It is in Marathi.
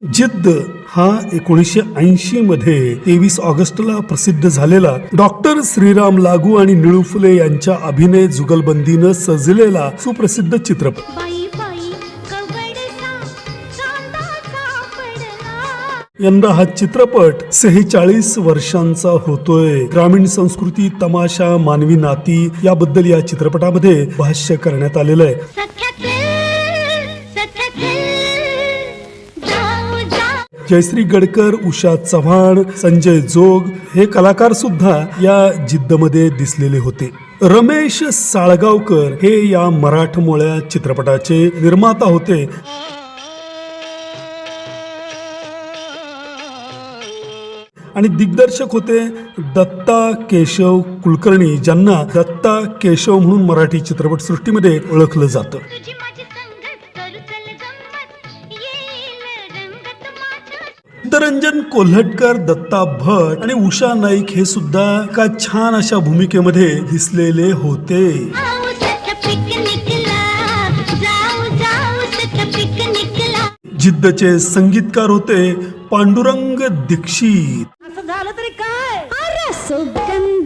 जिद्द हा 1980 मध्ये 23 ऑगस्टला प्रसिद्ध झालेला डॉक्टर श्रीराम लागू आणि निळू फुले यांच्या अभिनय जुगलबंदीनं सजलेला सुप्रसिद्ध चित्रपट। यंदा हा चित्रपट 46 वर्षांचा होतोय। ग्रामीण संस्कृती, तमाशा, मानवी नाती याबद्दल या चित्रपटामध्ये भाष्य करण्यात आलेलं आहे। जयश्री गडकर, उषा चव्हाण, संजय जोग हे कलाकार सुद्धा या जिद्दमध्ये दिसलेले होते। रमेश साळगावकर हे या मराठमोळ्या चित्रपटाचे निर्माता होते आणि दिग्दर्शक होते दत्ता केशव कुलकर्णी, ज्यांना दत्ता केशव म्हणून मराठी चित्रपट सृष्टीमध्ये ओळखलं जातं। सिद्धरंजन कोल्हटकर, दत्ता भट आणि उषा नाईक हे सुद्धा एका छान अशा भूमिकेमध्ये दिसलेले होते। जिद्दचे संगीतकार होते पांडुरंग दीक्षित। असं झालं तरी काय, अरे सुगंध